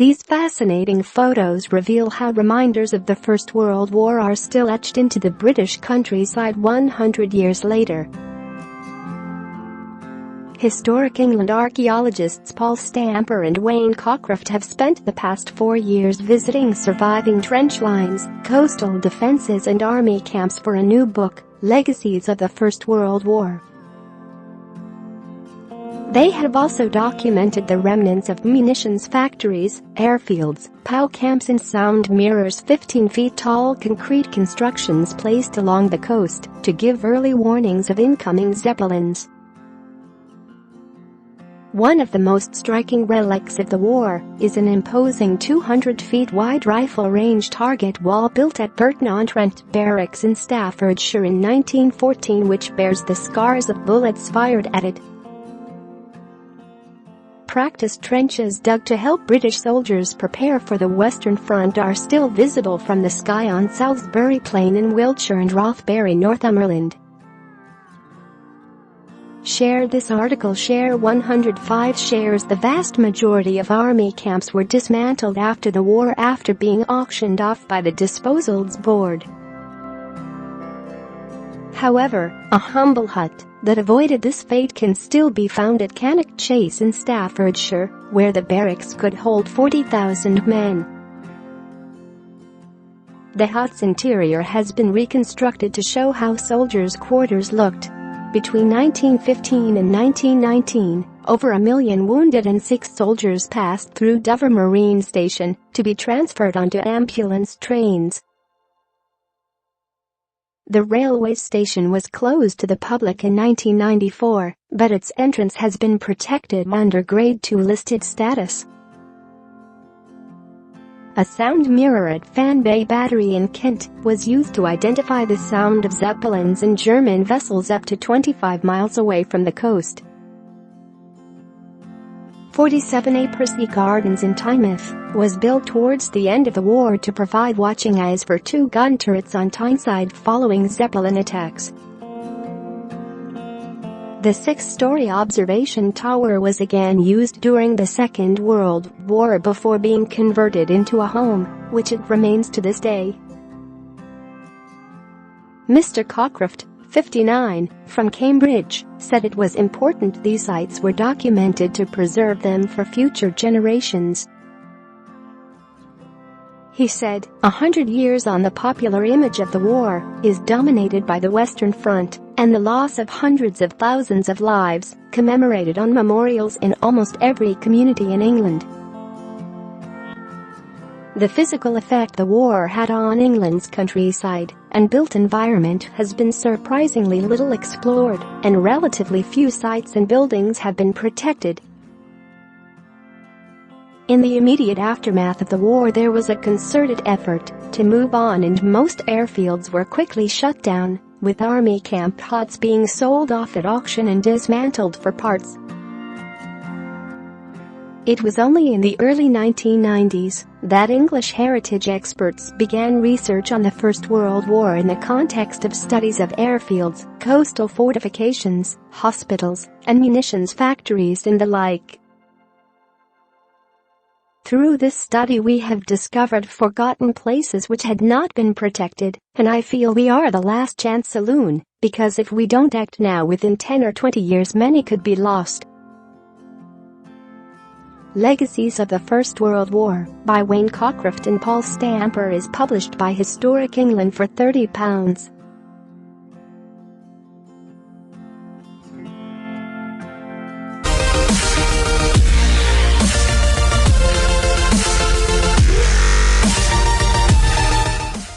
These fascinating photos reveal how reminders of the First World War are still etched into the British countryside 100 years later. Historic England archaeologists Paul Stamper and Wayne Cockcroft have spent the past 4 years visiting surviving trench lines, coastal defences and army camps for a new book, Legacies of the First World War. They have also documented the remnants of munitions factories, airfields, POW camps and sound mirrors, 15 feet tall concrete constructions placed along the coast to give early warnings of incoming Zeppelins. One of the most striking relics of the war is an imposing 200 feet wide rifle range target wall built at Burton-on-Trent Barracks in Staffordshire in 1914, which bears the scars of bullets fired at it. Practice trenches dug to help British soldiers prepare for the Western Front are still visible from the sky on Salisbury Plain in Wiltshire and Rothbury, Northumberland. Share this article. Share 105 shares. The vast majority of army camps were dismantled after the war after being auctioned off by the Disposals Board. However, a humble hut that avoided this fate can still be found at Cannock Chase in Staffordshire, where the barracks could hold 40,000 men. The hut's interior has been reconstructed to show how soldiers' quarters looked. Between 1915 and 1919, over 1 million wounded and sick soldiers passed through Dover Marine Station to be transferred onto ambulance trains. The railway station was closed to the public in 1994, but its entrance has been protected under Grade 2 listed status. A sound mirror at Fan Bay Battery in Kent was used to identify the sound of Zeppelins and German vessels up to 25 miles away from the coast. 47-acre Sea Gardens in Tynemouth was built towards the end of the war to provide watching eyes for 2 gun turrets on Tyneside following Zeppelin attacks. The 6-story observation tower was again used during the Second World War before being converted into a home, which it remains to this day. Mr. Cockcroft, 59, from Cambridge, said it was important these sites were documented to preserve them for future generations. He said, 100 years on, the popular image of the war is dominated by the Western Front and the loss of hundreds of thousands of lives, commemorated on memorials in almost every community in England. The physical effect the war had on England's countryside and built environment has been surprisingly little explored, and relatively few sites and buildings have been protected. In the immediate aftermath of the war, there was a concerted effort to move on, and most airfields were quickly shut down, with army camp huts being sold off at auction and dismantled for parts. It was only in the early 1990s that English heritage experts began research on the First World War in the context of studies of airfields, coastal fortifications, hospitals, and munitions factories and the like. Through this study we have discovered forgotten places which had not been protected, and I feel we are the last chance saloon, because if we don't act now, within 10 or 20 years many could be lost. Legacies of the First World War by Wayne Cockcroft and Paul Stamper is published by Historic England for £30.